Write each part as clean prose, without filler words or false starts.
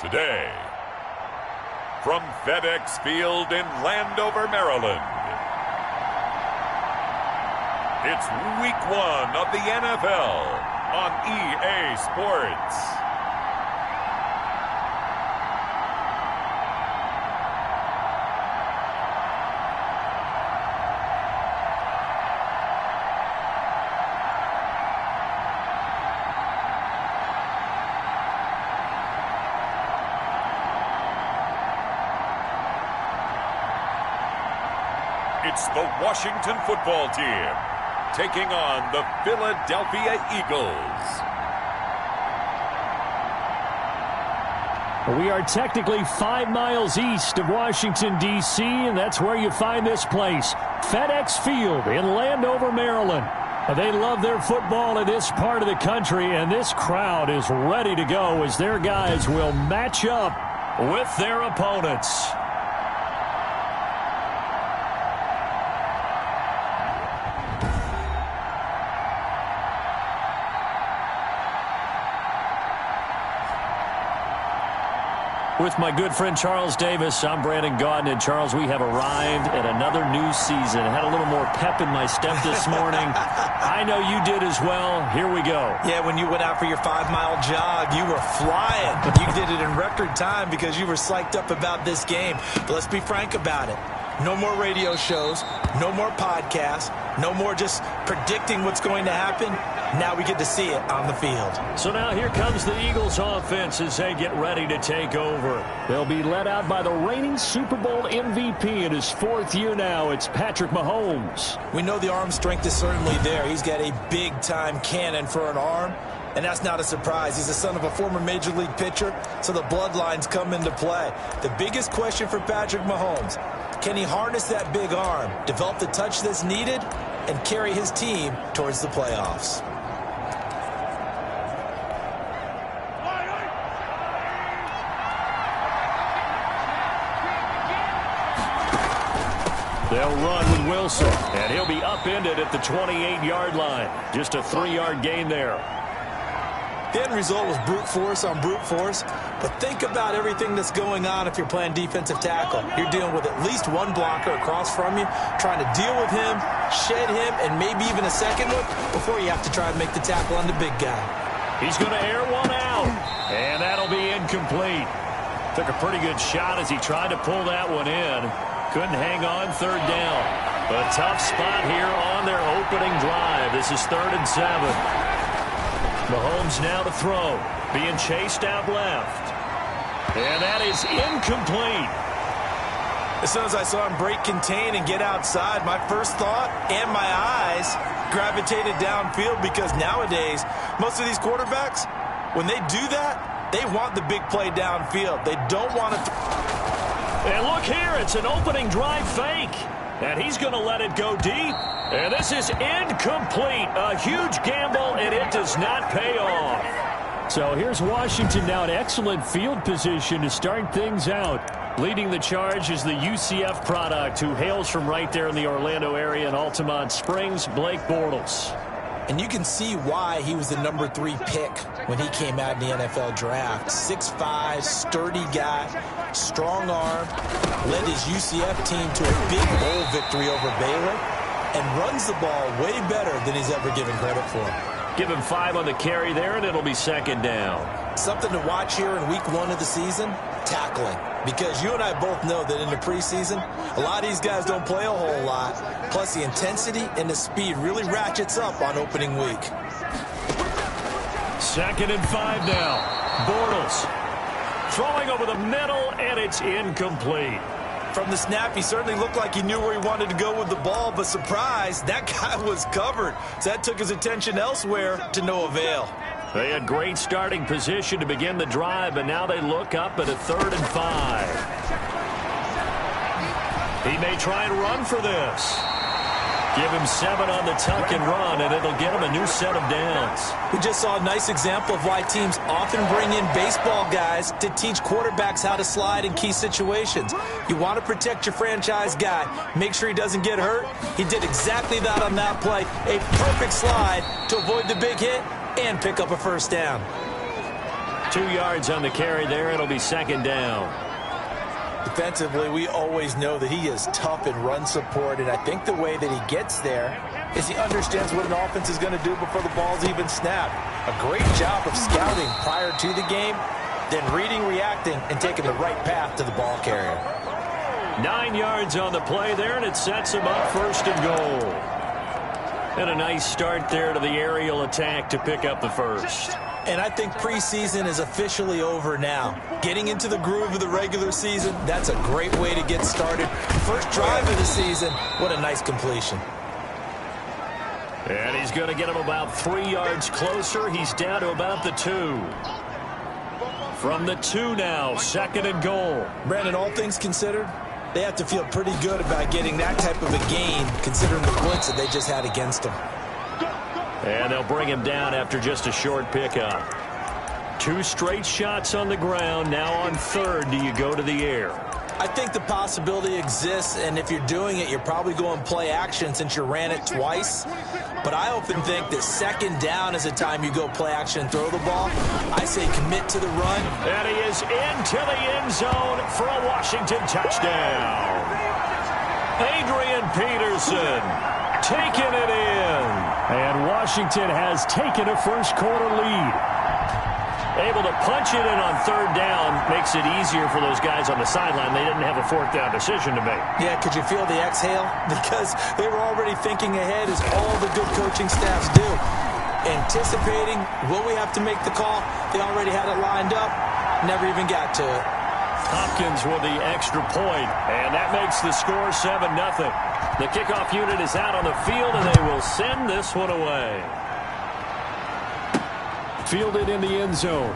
Today, from FedEx Field in Landover, Maryland, it's Week 1 of the NFL on EA Sports. It's the Washington football team taking on the Philadelphia Eagles. We are technically 5 miles east of Washington, D.C., and that's where you find this place, FedEx Field in Landover, Maryland. They love their football in this part of the country, and this crowd is ready to go as their guys will match up with their opponents. With my good friend Charles Davis, I'm Brandon Gaudin. And Charles, we have arrived at another new season. I had a little more pep in my step this morning. I know you did as well. Here we go. Yeah, when you went out for your 5-mile jog, you were flying. But you did it in record time because you were psyched up about this game. But let's be frank about it. No more radio shows, no more podcasts, no more just predicting what's going to happen. Now we get to see it on the field. So now here comes the Eagles offense as they get ready to take over. They'll be led out by the reigning Super Bowl MVP in his 4th year now. It's Patrick Mahomes. We know the arm strength is certainly there. He's got a big-time cannon for an arm, and that's not a surprise. He's the son of a former Major League pitcher, so the bloodlines come into play. The biggest question for Patrick Mahomes, can he harness that big arm, develop the touch that's needed, and carry his team towards the playoffs? They'll run with Wilson, and he'll be upended at the 28-yard line. Just a 3-yard gain there. The end result was brute force on brute force, but think about everything that's going on if you're playing defensive tackle. You're dealing with at least one blocker across from you, trying to deal with him, shed him, and maybe even a second one before you have to try and make the tackle on the big guy. He's going to air one out, and that'll be incomplete. Took a pretty good shot as he tried to pull that one in. Couldn't hang on 3rd down. A tough spot here on their opening drive. This is 3rd and 7. Mahomes now to throw. Being chased out left. And that is incomplete. As soon as I saw him break contain and get outside, my first thought and my eyes gravitated downfield because nowadays, most of these quarterbacks, when they do that, they want the big play downfield. They don't want to... And look here, it's an opening drive fake. And he's going to let it go deep. And this is incomplete. A huge gamble, and it does not pay off. So here's Washington now in excellent field position to start things out. Leading the charge is the UCF product who hails from right there in the Orlando area in Altamont Springs, Blake Bortles. And you can see why he was the number 3 pick when he came out in the NFL draft. 6'5", sturdy guy, strong arm, led his UCF team to a big bowl victory over Baylor, and runs the ball way better than he's ever given credit for. Give him 5 on the carry there, and it'll be 2nd down. Something to watch here in week 1 of the season, tackling. Because you and I both know that in the preseason, a lot of these guys don't play a whole lot. Plus, the intensity and the speed really ratchets up on opening week. 2nd and 5 now. Bortles throwing over the middle, and it's incomplete. From the snap, he certainly looked like he knew where he wanted to go with the ball, but surprise, that guy was covered. So that took his attention elsewhere to no avail. They had great starting position to begin the drive, but now they look up at a 3rd and 5. He may try and run for this. Give him 7 on the tuck and run, and it'll get him a new set of downs. We just saw a nice example of why teams often bring in baseball guys to teach quarterbacks how to slide in key situations. You want to protect your franchise guy. Make sure he doesn't get hurt. He did exactly that on that play. A perfect slide to avoid the big hit and pick up a first down. 2 yards on the carry there. It'll be second down. Defensively, we always know that he is tough in run support, and I think the way that he gets there is he understands what an offense is going to do before the ball's even snapped. A great job of scouting prior to the game, then reading, reacting, and taking the right path to the ball carrier. 9 yards on the play there, and it sets him up first and goal. And a nice start there to the aerial attack to pick up the first. And I think preseason is officially over now. Getting into the groove of the regular season, that's a great way to get started. First drive of the season, what a nice completion. And he's going to get him about 3 yards closer. He's down to about the 2. From the 2 now, second and goal. Brandon, all things considered, they have to feel pretty good about getting that type of a gain, considering the blitz that they just had against them. And they'll bring him down after just a short pickup. 2 straight shots on the ground. Now on third, do you go to the air? I think the possibility exists, and if you're doing it, you're probably going play action since you ran it twice. But I often think that second down is the time you go play action and throw the ball. I say commit to the run. And he is into the end zone for a Washington touchdown. Adrian Peterson taking it in. And Washington has taken a first quarter lead. Able to punch it in on third down makes it easier for those guys on the sideline. They didn't have a fourth down decision to make. Yeah, could you feel the exhale? Because they were already thinking ahead, as all the good coaching staffs do. Anticipating, will we have to make the call? They already had it lined up, never even got to it. Hopkins with the extra point, and that makes the score 7-0. The kickoff unit is out on the field, and they will send this one away. Fielded in the end zone.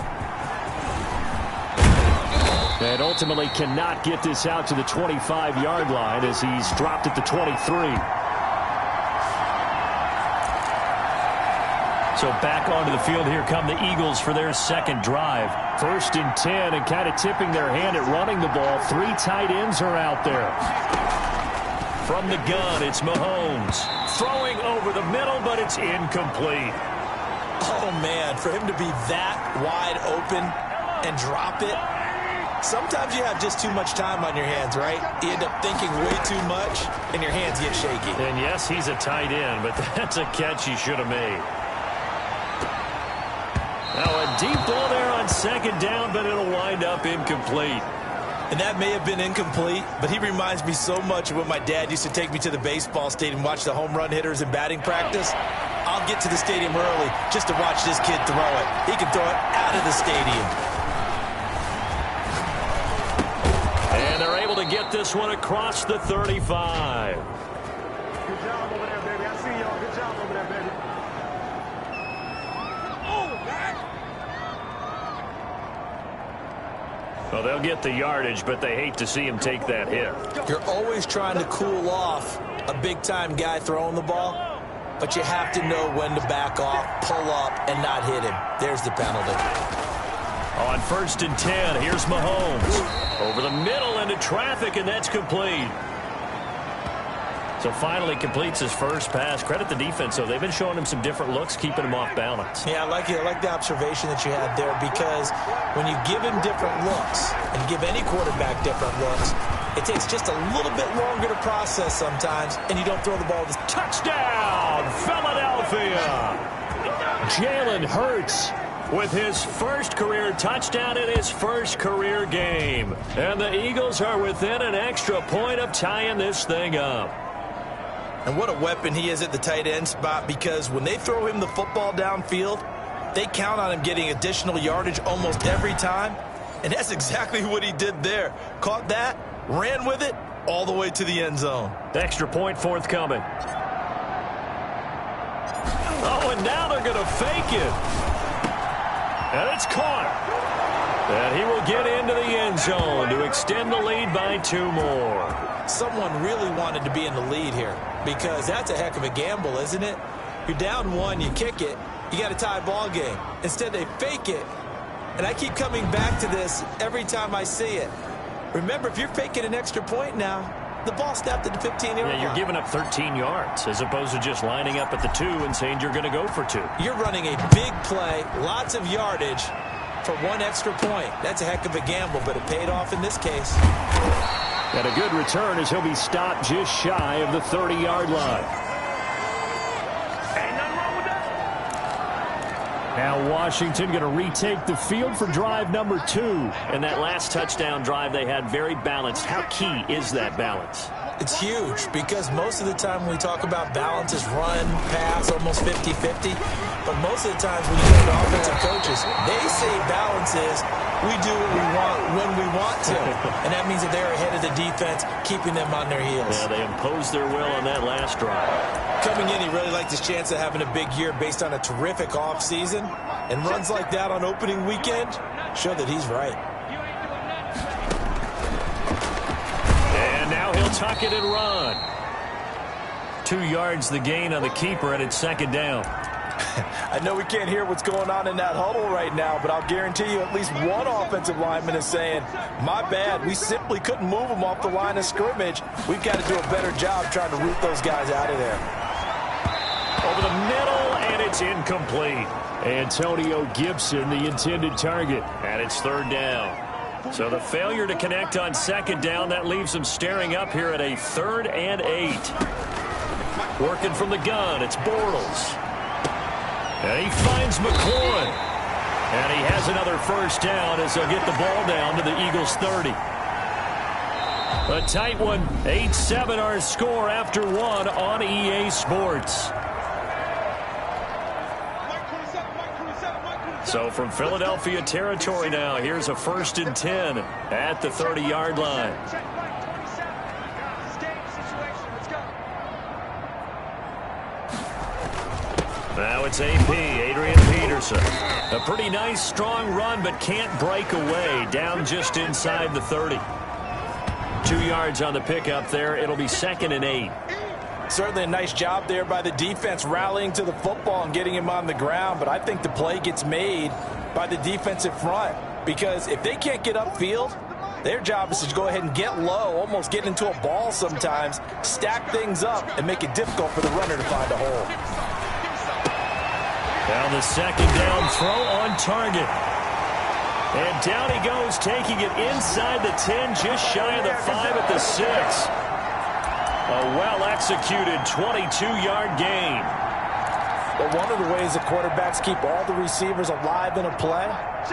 And ultimately cannot get this out to the 25-yard line as he's dropped at the 23. So back onto the field, here come the Eagles for their second drive. First and 10, and kind of tipping their hand at running the ball. 3 tight ends are out there. From the gun, it's Mahomes. Throwing over the middle, but it's incomplete. Oh, man, for him to be that wide open and drop it. Sometimes you have just too much time on your hands, right? You end up thinking way too much, and your hands get shaky. And yes, he's a tight end, but that's a catch he should have made. Now a deep ball there on second down, but it'll wind up incomplete. And that may have been incomplete, but he reminds me so much of when my dad used to take me to the baseball stadium and watch the home run hitters in batting practice. I'll get to the stadium early just to watch this kid throw it. He can throw it out of the stadium. And they're able to get this one across the 35. Good job over there, baby. I see y'all. Good job over there, baby. Well, they'll get the yardage, but they hate to see him take that hit. You're always trying to cool off a big-time guy throwing the ball, but you have to know when to back off, pull up, and not hit him. There's the penalty. On first and 10, here's Mahomes. Over the middle into traffic, and that's complete. So finally completes his first pass. Credit the defense, though. They've been showing him some different looks, keeping him off balance. Yeah, I like the observation that you had there, because when you give him different looks and give any quarterback different looks, it takes just a little bit longer to process sometimes, and you don't throw the ball. Touchdown, Philadelphia! Jalen Hurts with his first career touchdown in his first career game. And the Eagles are within an extra point of tying this thing up. And what a weapon he is at the tight end spot, because when they throw him the football downfield, they count on him getting additional yardage almost every time. And that's exactly what he did there. Caught that, ran with it, all the way to the end zone. Extra point forthcoming. Oh, and now they're going to fake it. And it's caught. And he will get into the end zone to extend the lead by 2 more. Someone really wanted to be in the lead here, because that's a heck of a gamble, isn't it? You're down 1, you kick it, you got a tie ball game. Instead, they fake it. And I keep coming back to this every time I see it. Remember, if you're faking an extra point now, the ball snapped at the 15-yard line. Yeah, you're giving up 13 yards as opposed to just lining up at the 2 and saying you're going to go for 2. You're running a big play, lots of yardage for 1 extra point. That's a heck of a gamble, but it paid off in this case. And a good return as he'll be stopped just shy of the 30-yard line. Now Washington going to retake the field for drive number 2. And that last touchdown drive they had very balanced. How key is that balance? It's huge because most of the time when we talk about balance is run, pass, almost 50-50. But most of the times when you go to offensive coaches, they say balance is we do what we want when we want to. And that means that they're ahead of the defense, keeping them on their heels. Yeah, they imposed their will on that last drive. Coming in, he really liked his chance of having a big year based on a terrific offseason. And runs like that on opening weekend show that he's right. And now he'll tuck it and run. 2 yards the gain on the keeper, and it's second down. I know we can't hear what's going on in that huddle right now, but I'll guarantee you at least one offensive lineman is saying, my bad, we simply couldn't move them off the line of scrimmage. We've got to do a better job trying to root those guys out of there. Over the middle, and it's incomplete. Antonio Gibson, the intended target, and it's third down. So the failure to connect on second down, that leaves them staring up here at a 3rd and 8. Working from the gun, it's Bortles. And he finds McLaurin. And he has another first down as they'll get the ball down to the Eagles' 30. A tight one, 8-7 our score after 1 on EA Sports. So from Philadelphia territory now, here's a 1st and 10 at the 30-yard line. Now it's AP, Adrian Peterson. A pretty nice, strong run, but can't break away. Down just inside the 30. 2 yards on the pickup there. It'll be 2nd and 8. Certainly a nice job there by the defense rallying to the football and getting him on the ground, but I think the play gets made by the defensive front because if they can't get upfield, their job is to go ahead and get low, almost get into a ball sometimes, stack things up, and make it difficult for the runner to find a hole. Down the second down throw on target. And down he goes, taking it inside the 10, just shy of the 5 at the 6. A well-executed 22-yard gain. But one of the ways the quarterbacks keep all the receivers alive in a play,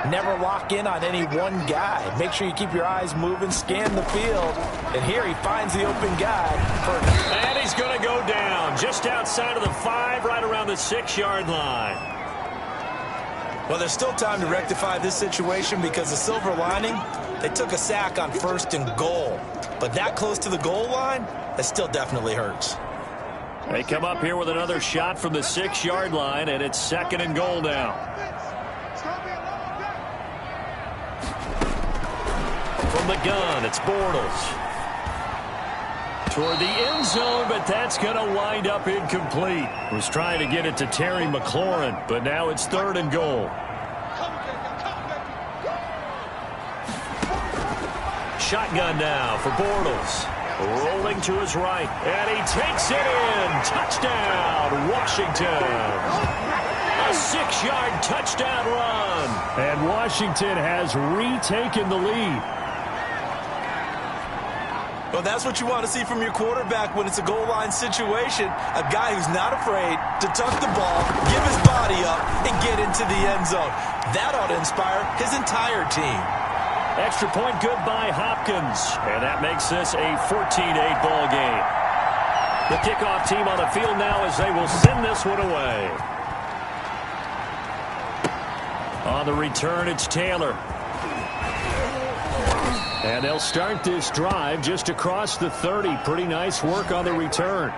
never lock in on any one guy. Make sure you keep your eyes moving, scan the field. And here he finds the open guy. And he's going to go down just outside of the 5, right around the 6-yard line. Well, there's still time to rectify this situation because the silver lining, they took a sack on 1st and goal. But that close to the goal line, that still definitely hurts. They come up here with another shot from the 6-yard line, and it's 2nd and goal now. From the gun, it's Bortles. Toward the end zone, but that's going to wind up incomplete. Was trying to get it to Terry McLaurin, but now it's 3rd and goal. Shotgun now for Bortles. Rolling to his right, and he takes it in. Touchdown, Washington. A 6-yard touchdown run. And Washington has retaken the lead. Well, that's what you want to see from your quarterback when it's a goal line situation. A guy who's not afraid to tuck the ball, give his body up, and get into the end zone. That ought to inspire his entire team. Extra point good by Hopkins. And that makes this a 14-8 ball game. The kickoff team on the field now as they will send this one away. On the return, it's Taylor. And they'll start this drive just across the 30. Pretty nice work on the return.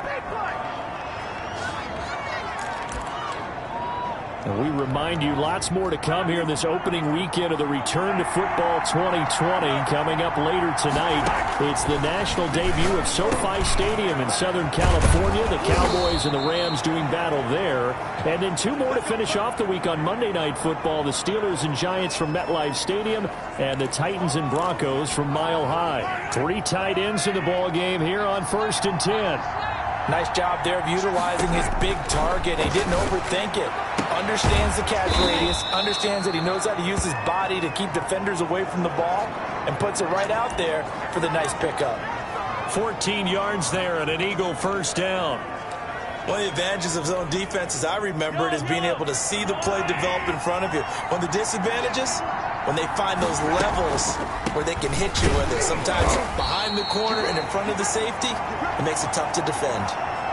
And we remind you, lots more to come here in this opening weekend of the Return to Football 2020. Coming up later tonight, it's the national debut at SoFi Stadium in Southern California. The Cowboys and the Rams doing battle there. And then two more to finish off the week on Monday Night Football. The Steelers and Giants from MetLife Stadium and the Titans and Broncos from Mile High. Three tight ends in the ball game here on 1st and 10. Nice job there of utilizing his big target. He didn't overthink it. Understands the catch radius, understands that he knows how to use his body to keep defenders away from the ball, and puts it right out there for the nice pickup. 14 yards there and an Eagle first down. One of the advantages of zone defense, as I remember it, is being able to see the play develop in front of you. One of the disadvantages, when they find those levels where they can hit you with it. Sometimes behind the corner and in front of the safety, it makes it tough to defend.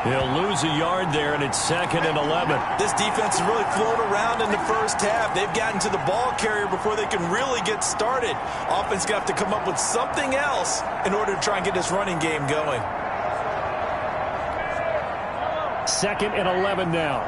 He'll lose a yard there, and it's 2nd and 11. This defense has really flown around in the first half. They've gotten to the ball carrier before they can really get started. Offense got to come up with something else in order to try and get this running game going. 2nd and 11 now.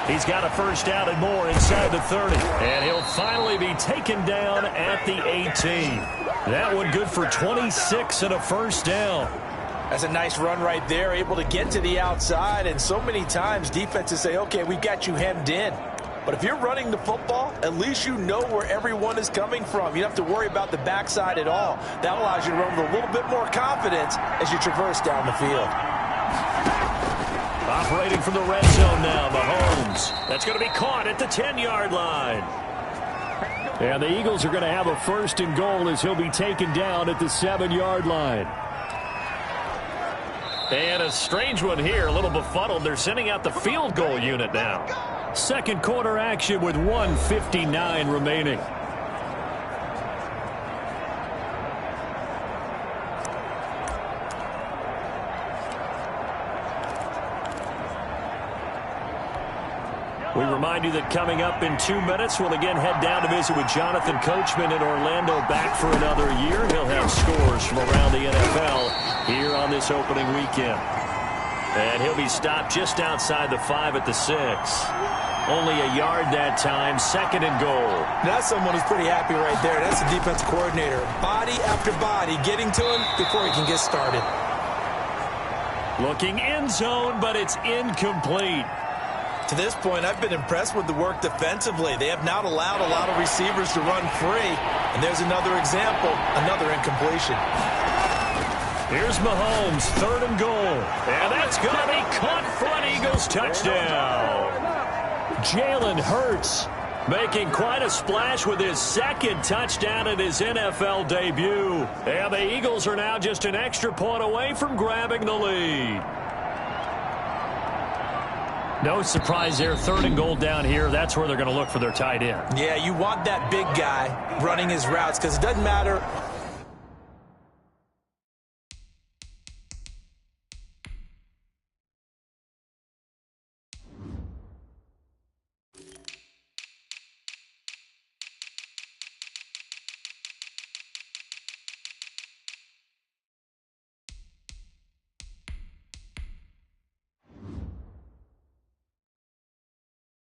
He's got a first down and more inside the 30. And he'll finally be taken down at the 18. That one good for 26 and a first down. That's a nice run right there, able to get to the outside. And so many times defenses say, okay, we've got you hemmed in. But if you're running the football, at least you know where everyone is coming from. You don't have to worry about the backside at all. That allows you to run with a little bit more confidence as you traverse down the field. Operating from the red zone now, Mahomes. That's going to be caught at the 10-yard line. And the Eagles are going to have a 1st and goal as he'll be taken down at the 7-yard line. And a strange one here, a little befuddled. They're sending out the field goal unit now. Second quarter action with 1:59 remaining. We remind you that coming up in 2 minutes, we'll again head down to visit with Jonathan Coachman in Orlando, back for another year. He'll have scores from around the NFL here on this opening weekend. And he'll be stopped just outside the 5 at the 6. Only a yard that time, 2nd and goal. That's someone who's pretty happy right there. That's the defense coordinator. Body after body getting to him before he can get started. Looking end zone, but it's incomplete. To this point, I've been impressed with the work defensively. They have not allowed a lot of receivers to run free. And there's another example, another incompletion. Here's Mahomes, 3rd and goal. And that's going to be caught for an Eagles touchdown. Jalen Hurts making quite a splash with his 2nd touchdown in his NFL debut. And the Eagles are now just an extra point away from grabbing the lead. No surprise there, 3rd and goal down here. That's where they're going to look for their tight end. Yeah, you want that big guy running his routes because it doesn't matter.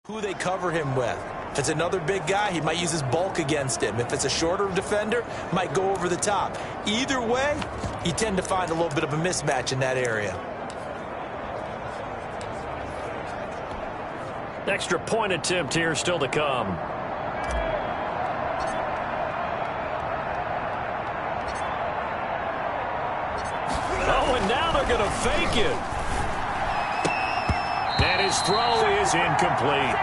Who they cover him with. If it's another big guy, he might use his bulk against him. If it's a shorter defender, might go over the top. Either way, you tend to find a little bit of a mismatch in that area. Extra point attempt here still to come. Oh, and now they're going to fake it. And his throw is incomplete.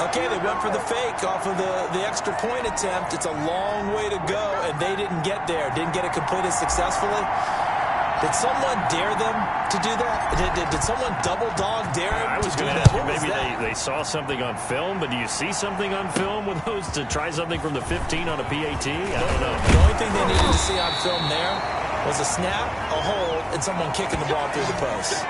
Okay, they went for the fake off of the extra point attempt. It's a long way to go, and they didn't get there. Didn't get it completed successfully. Did someone dare them to do that? Did someone double dog dare him I was to do going to that? ask you, maybe they saw something on film, but do you see something on film with those to try something from the 15 on a PAT? I don't know. The only thing they needed to see on film there was a snap, a hold, and someone kicking the ball through the post.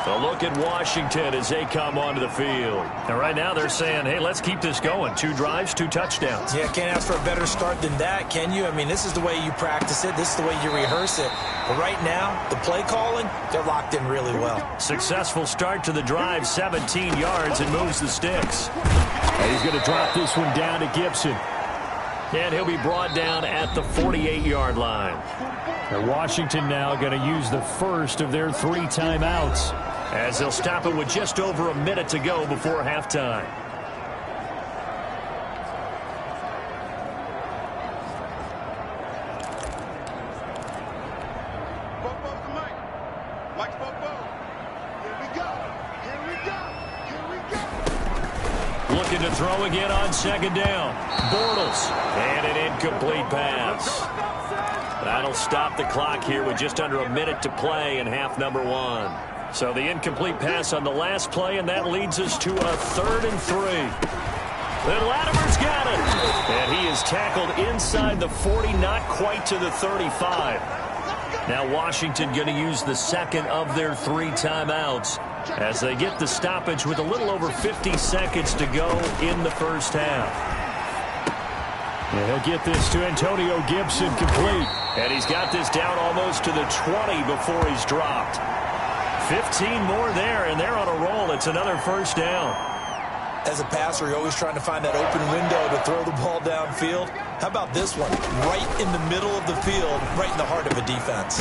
A look at Washington as they come onto the field. And right now they're saying, hey, let's keep this going. 2 drives, 2 touchdowns. Yeah, can't ask for a better start than that, can you? I mean, this is the way you practice it. This is the way you rehearse it. But right now, the play calling, they're locked in really well. Successful start to the drive, 17 yards, and moves the sticks. And he's going to drop this one down to Gibson. And he'll be brought down at the 48-yard line. And Washington now going to use the first of their 3 timeouts, as they'll stop it with just over a minute to go before halftime. Looking to throw again on 2nd down. Bortles. And an incomplete pass. That'll stop the clock here with just under a minute to play in half number 1. So the incomplete pass on the last play, and that leads us to a 3rd and 3. Then Latimer's got it. And he is tackled inside the 40, not quite to the 35. Now Washington going to use the second of their 3 timeouts as they get the stoppage with a little over 50 seconds to go in the first half. And he'll get this to Antonio Gibson complete. And he's got this down almost to the 20 before he's dropped. 15 more there, and they're on a roll. It's another first down. As a passer, you're always trying to find that open window to throw the ball downfield. How about this one? Right in the middle of the field, right in the heart of a defense.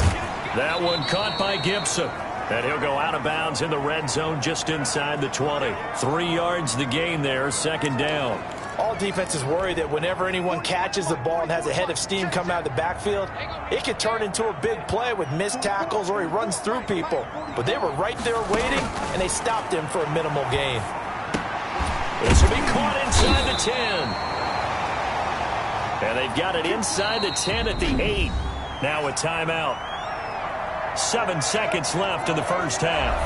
That one caught by Gibson. And he'll go out of bounds in the red zone just inside the 20. 3 yards the gain there, 2nd down. All defenses worry that whenever anyone catches the ball and has a head of steam coming out of the backfield, it could turn into a big play with missed tackles or he runs through people. But they were right there waiting, and they stopped him for a minimal gain. This will be caught inside the 10. And they've got it inside the 10 at the 8. Now a timeout. 7 seconds left in the first half.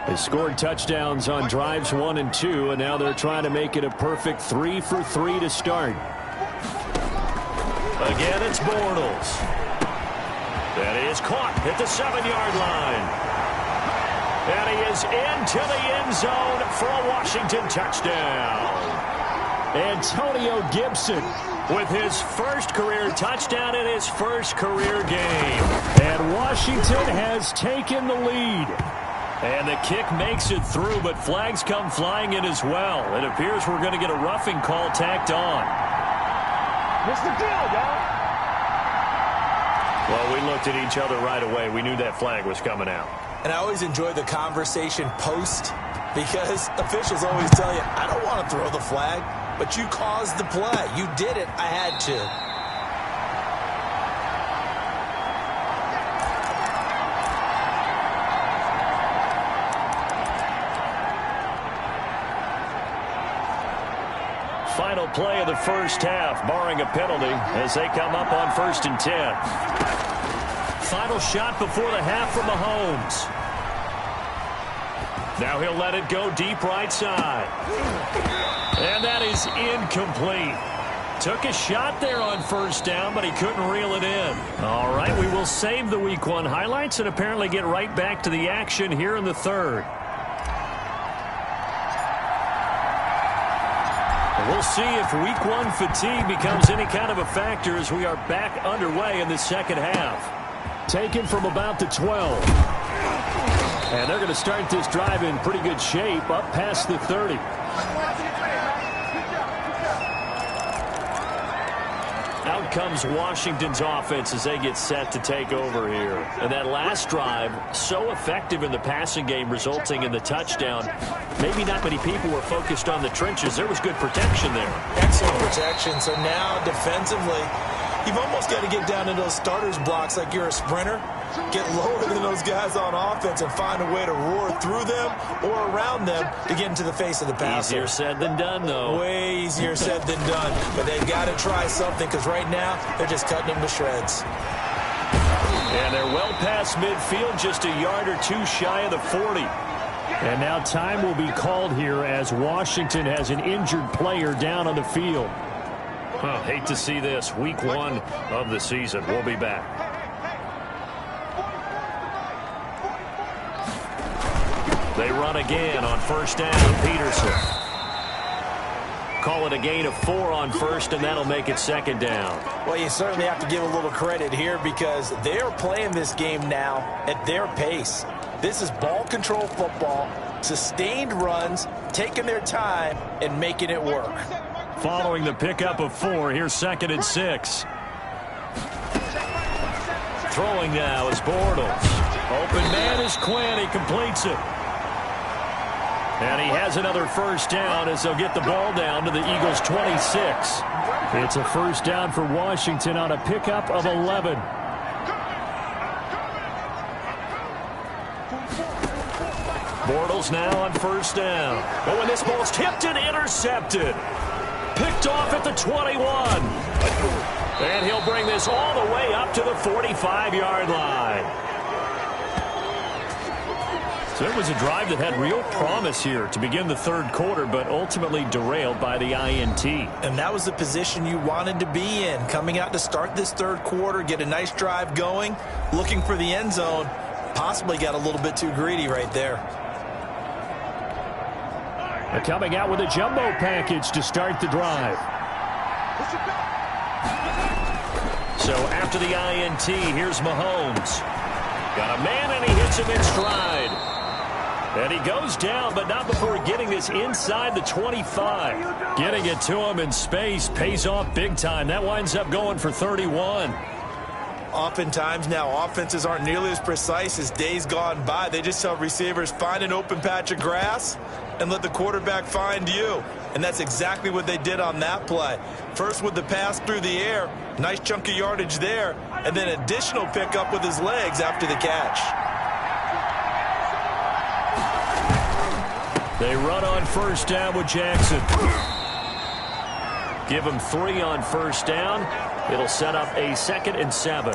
They scored touchdowns on drives 1 and 2, and now they're trying to make it a perfect 3 for 3 to start. Again, it's Bortles. That is caught at the 7-yard line. And he is into the end zone for a Washington touchdown. Antonio Gibson with his first career touchdown in his first career game. And Washington has taken the lead. And the kick makes it through, but flags come flying in as well. It appears we're going to get a roughing call tacked on. What's the deal, y'all? Well, we looked at each other right away. We knew that flag was coming out. And I always enjoy the conversation post because officials always tell you, I don't want to throw the flag, but you caused the play. You did it. I had to. Final play of the first half, barring a penalty, as they come up on 1st and 10. Final shot before the half from Mahomes. Now he'll let it go deep right side. And that is incomplete. Took a shot there on 1st down, but he couldn't reel it in. All right, we will save the Week 1 highlights and apparently get right back to the action here in the 3rd. We'll see if Week 1 fatigue becomes any kind of a factor as we are back underway in the second half. Taken from about the 12. And they're going to start this drive in pretty good shape, up past the 30. Out comes Washington's offense as they get set to take over here. And that last drive, so effective in the passing game, resulting in the touchdown. Maybe not many people were focused on the trenches. There was good protection there. Excellent protection. So now defensively, you've almost got to get down into those starters blocks like you're a sprinter. Get lower than those guys on offense and find a way to roar through them or around them to get into the face of the passer. Easier said than done, though. Way easier said than done. But they've got to try something because right now they're just cutting them to shreds. And they're well past midfield, just a yard or 2 shy of the 40. And now time will be called here as Washington has an injured player down on the field. Hate to see this. Week 1 of the season. We'll be back. They run again on first down. Peterson. Call it a gain of 4 on first, and that'll make it second down. Well, you certainly have to give a little credit here because they're playing this game now at their pace. This is ball control football, sustained runs, taking their time, and making it work. Following the pickup of 4, here's 2nd and 6. Throwing now is Bortles. Open man is Quinn. He completes it. And he has another first down as they'll get the ball down to the Eagles' 26. It's a first down for Washington on a pickup of 11. Bortles now on first down. Oh, and this ball's tipped and intercepted. Picked off at the 21. And he'll bring this all the way up to the 45-yard line. So it was a drive that had real promise here to begin the third quarter, but ultimately derailed by the INT. And that was the position you wanted to be in, coming out to start this third quarter, get a nice drive going, looking for the end zone. Possibly got a little bit too greedy right there. They're coming out with a jumbo package to start the drive. So after the INT, here's Mahomes. Got a man, and he hits him in stride. And he goes down, but not before getting this inside the 25. Getting it to him in space pays off big time. That winds up going for 31. Oftentimes now, offenses aren't nearly as precise as days gone by. They just tell receivers, find an open patch of grass and let the quarterback find you. And that's exactly what they did on that play. First with the pass through the air, nice chunk of yardage there, and then additional pickup with his legs after the catch. They run on first down with Jackson. Give him 3 on first down. It'll set up a 2nd and 7.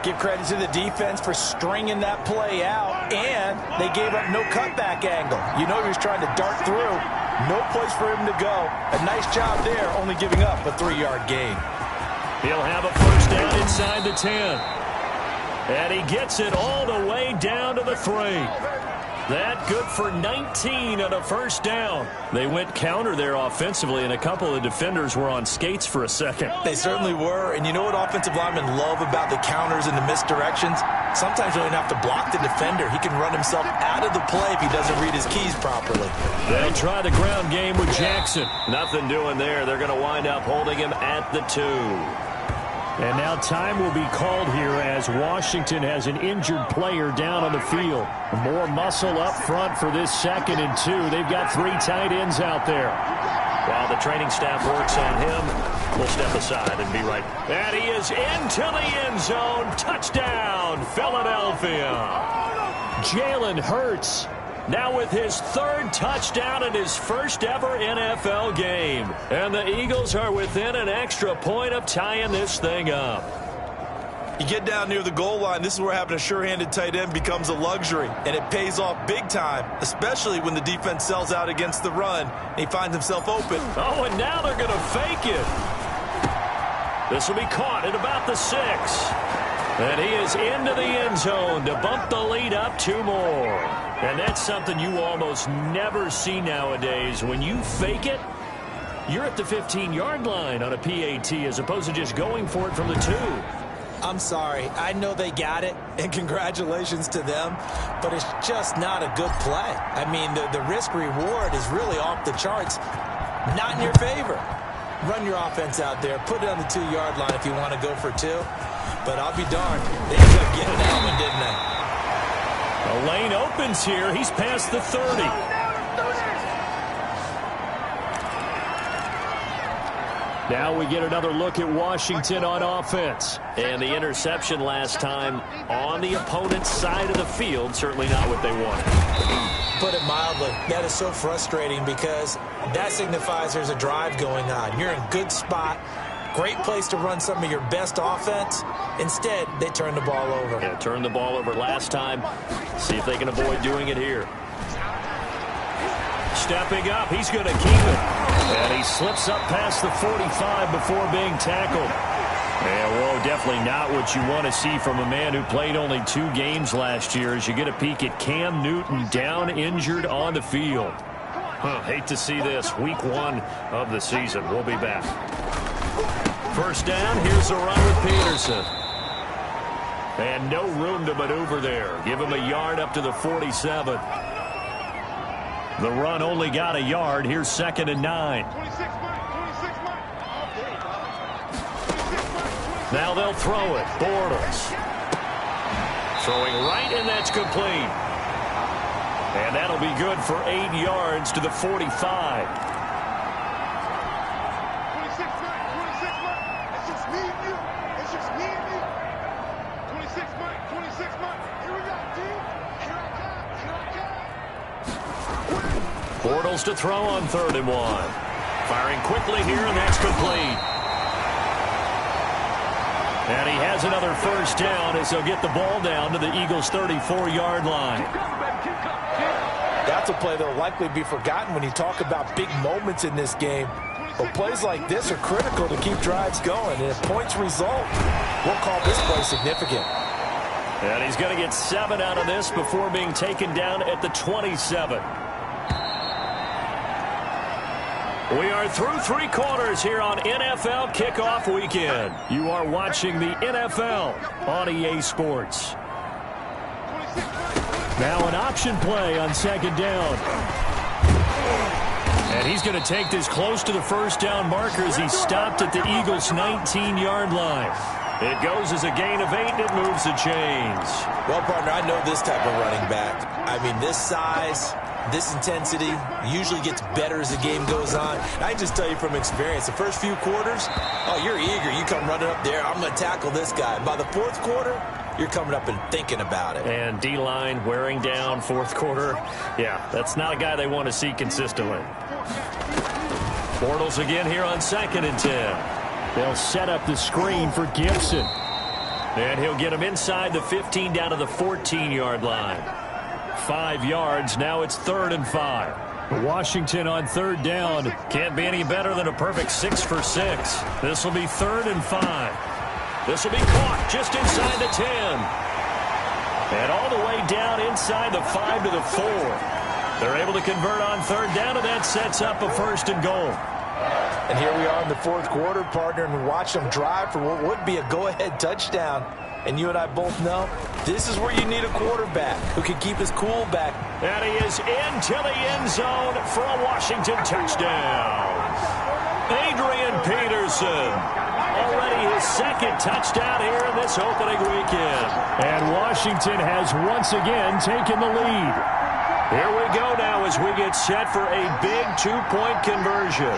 Give credit to the defense for stringing that play out, and they gave up no cutback angle. You know he was trying to dart through. No place for him to go. A nice job there, only giving up a 3-yard gain. He'll have a first down inside the 10. And he gets it all the way down to the 3. That good for 19 on a first down. They went counter there offensively, and a couple of defenders were on skates for a second. They certainly were, and you know what offensive linemen love about the counters and the misdirections? Sometimes you don't have to block the defender. He can run himself out of the play if he doesn't read his keys properly. They'll try the ground game with Jackson. Nothing doing there. They're going to wind up holding him at the 2. And now time will be called here as Washington has an injured player down on the field. More muscle up front for this 2nd and 2. They've got 3 tight ends out there. While the training staff works on him, we'll step aside and be right. And he is into the end zone. Touchdown, Philadelphia. Jalen Hurts now with his 3rd touchdown in his first ever NFL game. And the Eagles are within an extra point of tying this thing up. You get down near the goal line, this is where having a sure-handed tight end becomes a luxury, and it pays off big time, especially when the defense sells out against the run, and he finds himself open. Oh, and now they're going to fake it. This will be caught at about the 6. And he is into the end zone to bump the lead up 2 more. And that's something you almost never see nowadays. When you fake it, you're at the 15-yard line on a PAT as opposed to just going for it from the 2. I'm sorry. I know they got it, and congratulations to them, but it's just not a good play. I mean, the risk-reward is really off the charts, not in your favor. Run your offense out there. Put it on the 2-yard line if you want to go for 2. But I'll be darned. They ended up getting that one, didn't they? A lane opens here. He's past the 30. Now we get another look at Washington on offense. And the interception last time on the opponent's side of the field, certainly not what they wanted. Put it mildly, that is so frustrating because that signifies there's a drive going on. You're in good spot. Great place to run some of your best offense. Instead, they turn the ball over. Yeah, turned the ball over last time. See if they can avoid doing it here. Stepping up, he's going to keep it. And he slips up past the 45 before being tackled. Yeah, whoa, definitely not what you want to see from a man who played only 2 games last year as you get a peek at Cam Newton down injured on the field. Hate to see this. Week 1 of the season. We'll be back. First down, here's a run with Peterson. And no room to maneuver there. Give him a yard up to the 47. The run only got a yard. Here's 2nd and 9. Now they'll throw it. Bortles. Throwing right, and that's complete. And that'll be good for 8 yards to the 45. Bortles to throw on 3rd and 1. Firing quickly here, and that's complete. And he has another first down as he'll get the ball down to the Eagles' 34-yard line. That's a play that will likely be forgotten when you talk about big moments in this game. But plays like this are critical to keep drives going. And if points result, we'll call this play significant. And he's going to get 7 out of this before being taken down at the 27. We are through 3 quarters here on NFL Kickoff Weekend. You are watching the NFL on EA Sports. Now an option play on 2nd down. And he's going to take this close to the first down marker as he stopped at the Eagles' 19-yard line. It goes as a gain of 8, and it moves the chains. Well, partner, I know this type of running back. I mean, this size, this intensity usually gets better as the game goes on. And I can just tell you from experience, the first few quarters, oh, you're eager. You come running up there, I'm going to tackle this guy. By the 4th quarter, you're coming up and thinking about it. And D-line wearing down 4th quarter. Yeah, that's not a guy they want to see consistently. Bortles again here on 2nd and 10. They'll set up the screen for Gibson. And he'll get him inside the 15 down to the 14-yard line. 5 yards. Now it's 3rd and 5. Washington on 3rd down. Can't be any better than a perfect 6 for 6. This will be 3rd and 5. This will be caught just inside the 10. And all the way down inside the 5 to the 4. They're able to convert on 3rd down, and that sets up a 1st and goal. And here we are in the 4th quarter, partner, and watch them drive for what would be a go-ahead touchdown. And you and I both know this is where you need a quarterback who can keep his cool back. And he is into the end zone for a Washington touchdown. Adrian Peterson. Already his 2nd touchdown here in this opening weekend. And Washington has once again taken the lead. Here we go now as we get set for a big 2-point conversion.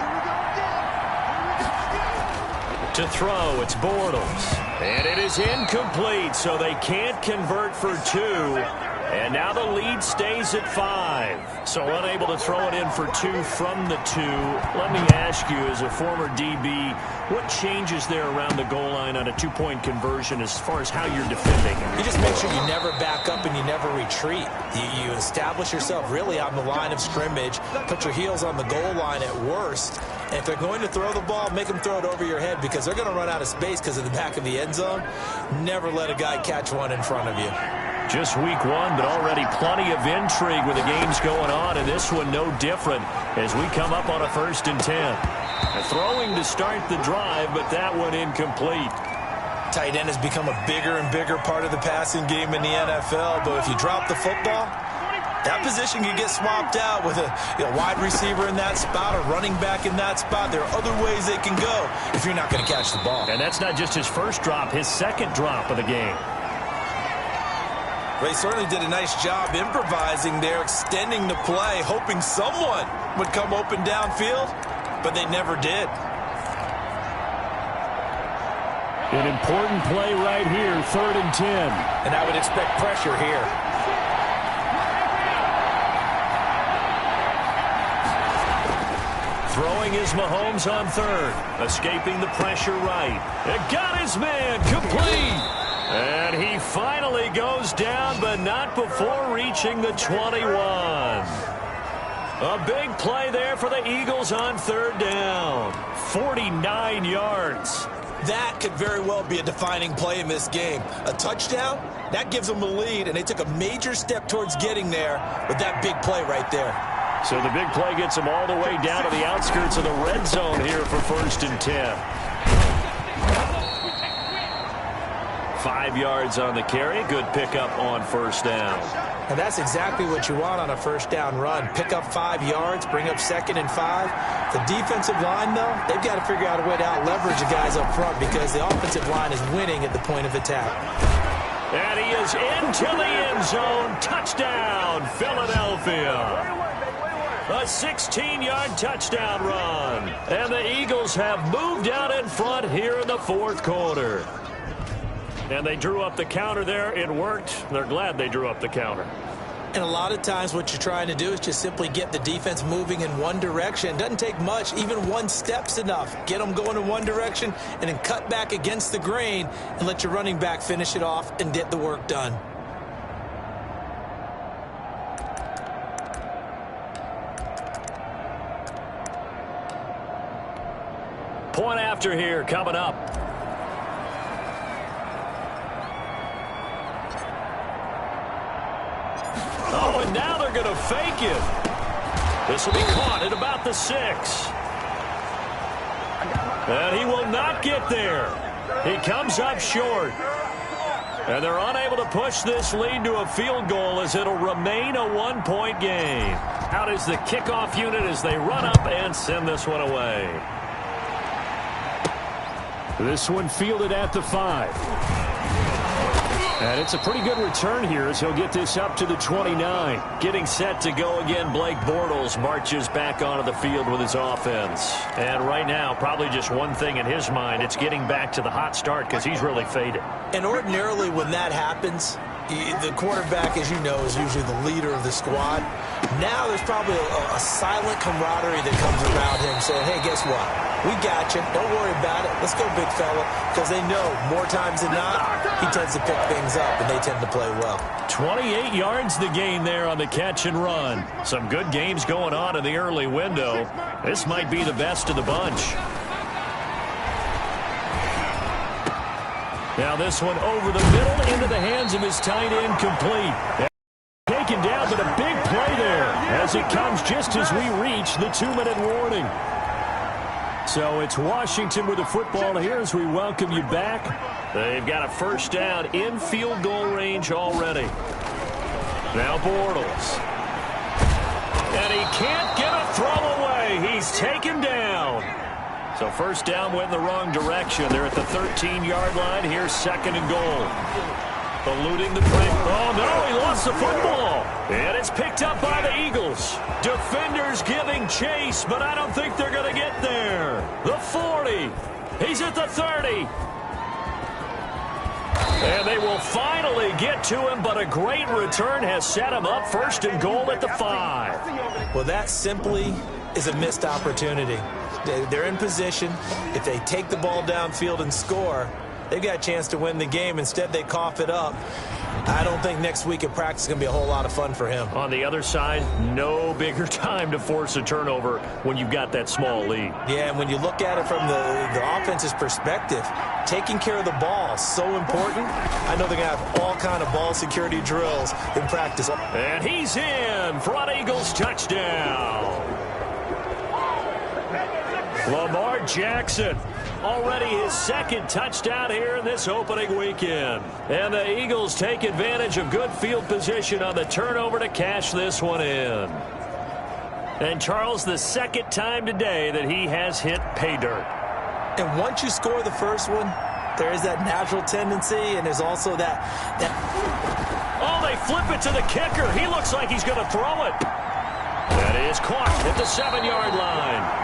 To throw, it's Bortles. And it is incomplete, so they can't convert for 2. And now the lead stays at 5. So unable to throw it in for 2 from the 2. Let me ask you, as a former DB, what changes there around the goal line on a 2-point conversion as far as how you're defending? You just make sure you never back up and you never retreat. You establish yourself really on the line of scrimmage, put your heels on the goal line at worst. And if they're going to throw the ball, make them throw it over your head because they're going to run out of space because of the back of the end zone. Never let a guy catch one in front of you. Just week 1, but already plenty of intrigue with the games going on, and this one no different as we come up on a 1st and 10. Throwing to start the drive, but that one incomplete. Tight end has become a bigger and bigger part of the passing game in the NFL, but if you drop the football, that position can get swapped out with a wide receiver in that spot, a running back in that spot. There are other ways they can go if you're not going to catch the ball. And that's not just his first drop, his 2nd drop of the game. They certainly did a nice job improvising there, extending the play, hoping someone would come open downfield, but they never did. An important play right here, 3rd and 10. And I would expect pressure here. Throwing is Mahomes on 3rd, escaping the pressure right. It got his man, complete. And he finally goes down, but not before reaching the 21. A big play there for the Eagles on 3rd down. 49 yards. That could very well be a defining play in this game. A touchdown, that gives them a lead, and they took a major step towards getting there with that big play right there. So the big play gets them all the way down to the outskirts of the red zone here for 1st and 10. 5 yards on the carry. Good pickup on 1st down. And that's exactly what you want on a 1st down run. Pick up 5 yards, bring up 2nd and 5. The defensive line, though, they've got to figure out a way to out-leverage the guys up front because the offensive line is winning at the point of attack. And he is into the end zone. Touchdown, Philadelphia. A 16-yard touchdown run. And the Eagles have moved out in front here in the 4th quarter. And they drew up the counter there. It worked. They're glad they drew up the counter. And a lot of times what you're trying to do is just simply get the defense moving in one direction. It doesn't take much. Even one step's enough. Get them going in one direction and then cut back against the grain and let your running back finish it off and get the work done. Point after here coming up. Oh, and now they're going to fake it. This will be caught at about the 6. And he will not get there. He comes up short. And they're unable to push this lead to a field goal as it'll remain a 1-point game. Out is the kickoff unit as they run up and send this one away. This one fielded at the 5. And it's a pretty good return here as he'll get this up to the 29. Getting set to go again, Blake Bortles marches back onto the field with his offense. And right now, probably just one thing in his mind, it's getting back to the hot start because he's really faded. And ordinarily when that happens, the quarterback, as you know, is usually the leader of the squad. Now there's probably a silent camaraderie that comes around him saying, hey, guess what? We got you. Don't worry about it. Let's go, big fella. Because they know more times than not, he tends to pick things up, and they tend to play well. 28 yards the gain there on the catch and run. Some good games going on in the early window. This might be the best of the bunch. Now this one over the middle into the hands of his tight end, complete. Taken down, but a big play there as it comes just as we reach the 2-minute warning. So it's Washington with the football here as we welcome you back. They've got a 1st down in field goal range already. Now Bortles. And he can't get a throw away. He's taken down. So 1st down went in the wrong direction. They're at the 13-yard line. Here's 2nd and goal. Eluding the play. Oh, no, he lost the football. And it's picked up by the Eagles. Defenders giving chase, but I don't think they're going to get there. The 40. He's at the 30. And they will finally get to him, but a great return has set him up 1st and goal at the 5. Well, that simply is a missed opportunity. They're in position. If they take the ball downfield and score, they've got a chance to win the game. Instead, they cough it up. I don't think next week at practice is going to be a whole lot of fun for him. On the other side, no bigger time to force a turnover when you've got that small lead. Yeah, and when you look at it from the offense's perspective, taking care of the ball is so important. I know they're going to have all kind of ball security drills in practice. And he's in for an Eagles touchdown. Lamar Jackson, already his 2nd touchdown here in this opening weekend. And the Eagles take advantage of good field position on the turnover to cash this one in. And Charles, the 2nd time today that he has hit pay dirt. And once you score the first one, there is that natural tendency, and there's also that... Oh, they flip it to the kicker. He looks like he's going to throw it. That is caught at the 7-yard line.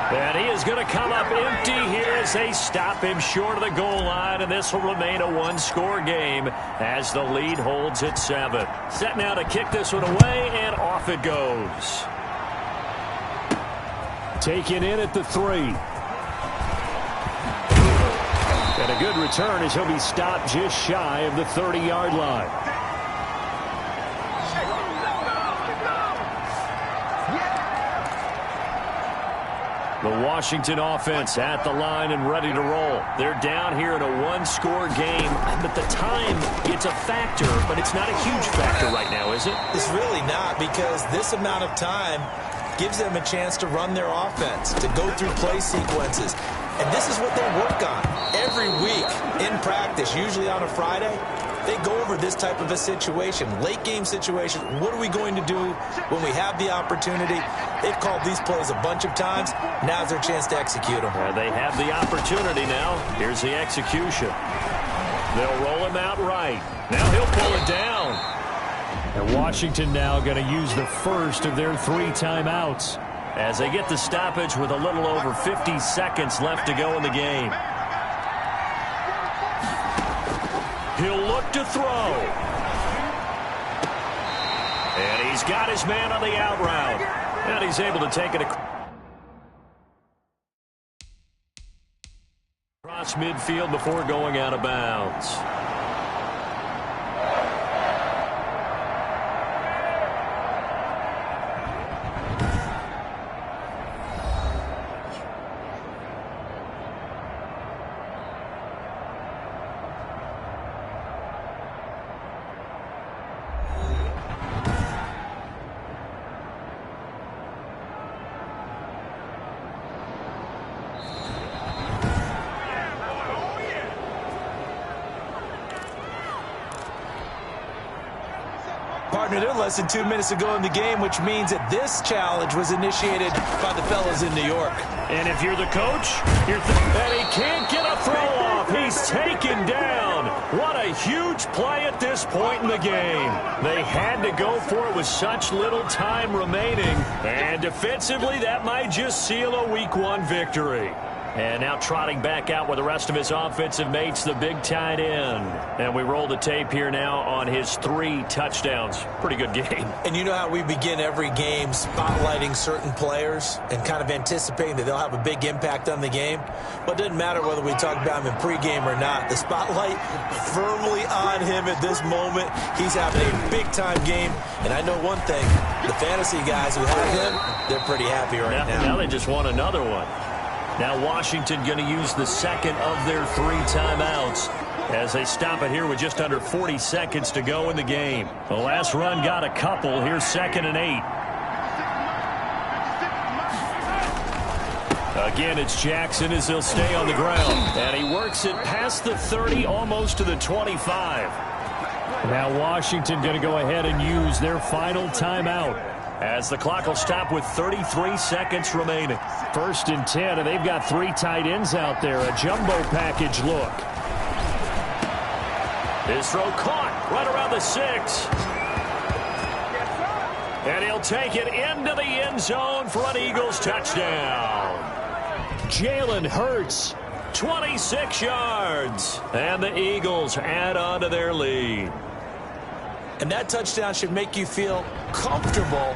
And he is going to come up empty here as they stop him short of the goal line, and this will remain a 1-score game as the lead holds at 7. Set now to kick this one away, and off it goes. Taken in at the 3. And a good return as he'll be stopped just shy of the 30-yard line. The Washington offense at the line and ready to roll. They're down here in a one-score game, but the time, it's a factor, but it's not a huge factor right now, is it? It's really not, because this amount of time gives them a chance to run their offense, to go through play sequences. And this is what they work on every week in practice, usually on a Friday. They go over this type of a situation, late game situation. What are we going to do when we have the opportunity? They've called these plays a bunch of times. Now's their chance to execute them. They have the opportunity now. Here's the execution. They'll roll him out right. Now he'll pull it down. And Washington now going to use the first of their 3 timeouts as they get the stoppage with a little over 50 seconds left to go in the game. He'll look to throw. And he's got his man on the out route. And he's able to take it across midfield before going out of bounds. Partner, they're less than 2 minutes to go in the game, which means that this challenge was initiated by the fellas in New York. And if you're the coach, and he can't get a throw off. He's taken down. What a huge play at this point in the game. They had to go for it with such little time remaining. And defensively, that might just seal a Week 1 victory. And now trotting back out with the rest of his offensive mates, the big tight end. And we roll the tape here now on his 3 touchdowns. Pretty good game. And you know how we begin every game spotlighting certain players and kind of anticipating that they'll have a big impact on the game? Well, it doesn't matter whether we talk about him in pregame or not. The spotlight firmly on him at this moment. He's having a big-time game. And I know one thing, the fantasy guys who have him, they're pretty happy right now. Now they just won another one. Now Washington going to use the second of their 3 timeouts as they stop it here with just under 40 seconds to go in the game. The last run got a couple. Here's 2nd and 8. Again, it's Jackson as he'll stay on the ground. And he works it past the 30, almost to the 25. Now Washington going to go ahead and use their final timeout, as the clock will stop with 33 seconds remaining. 1st and 10, and they've got 3 tight ends out there. A jumbo package look. His throw caught right around the 6. And he'll take it into the end zone for an Eagles touchdown. Jalen Hurts, 26 yards. And the Eagles add on to their lead. And that touchdown should make you feel comfortable.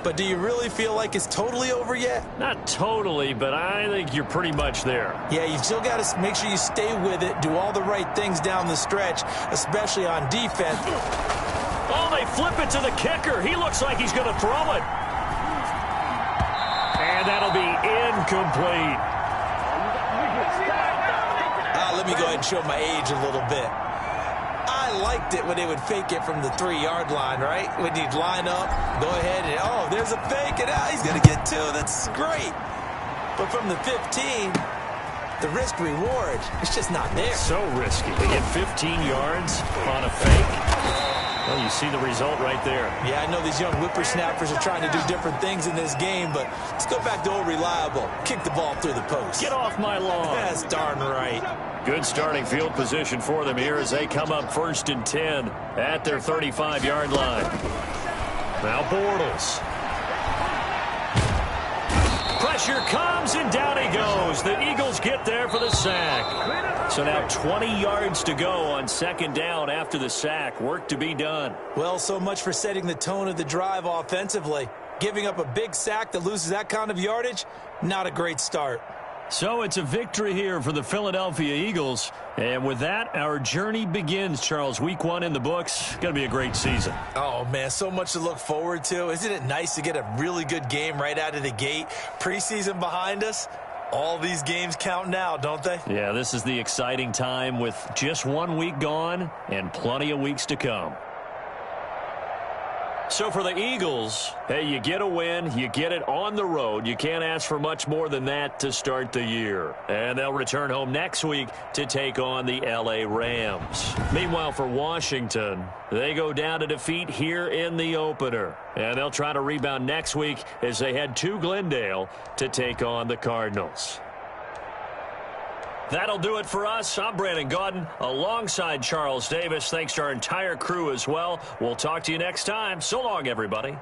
But do you really feel like it's totally over yet? Not totally, but I think you're pretty much there. Yeah, you still got to make sure you stay with it, do all the right things down the stretch, especially on defense. Oh, they flip it to the kicker. He looks like he's going to throw it. And that'll be incomplete. Let me go ahead and show my age a little bit. I liked it when they would fake it from the 3-yard line, right? When you'd line up, go ahead and, oh, there's a fake, and he's going to get 2. That's great. But from the 15, the risk-reward, it's just not there. So risky. They get 15 yards on a fake. Well, you see the result right there. Yeah, I know these young whippersnappers are trying to do different things in this game, but let's go back to old reliable. Kick the ball through the post. Get off my lawn. That's darn right. Good starting field position for them here as they come up 1st and 10 at their 35-yard line. Now Bortles. Pressure comes, and down he goes. The Eagles get there for the sack. So now 20 yards to go on 2nd down after the sack. Work to be done. Well, so much for setting the tone of the drive offensively. Giving up a big sack that loses that kind of yardage, not a great start. So it's a victory here for the Philadelphia Eagles. And with that, our journey begins, Charles. Week 1 in the books. Going to be a great season. Oh, man, so much to look forward to. Isn't it nice to get a really good game right out of the gate? Preseason behind us. All these games count now, don't they? Yeah, this is the exciting time with just 1 week gone and plenty of weeks to come. So for the Eagles, hey, you get a win, you get it on the road. You can't ask for much more than that to start the year. And they'll return home next week to take on the L.A. Rams. Meanwhile, for Washington, they go down to defeat here in the opener. And they'll try to rebound next week as they head to Glendale to take on the Cardinals. That'll do it for us. I'm Brandon Gaudin alongside Charles Davis. Thanks to our entire crew as well. We'll talk to you next time. So long, everybody.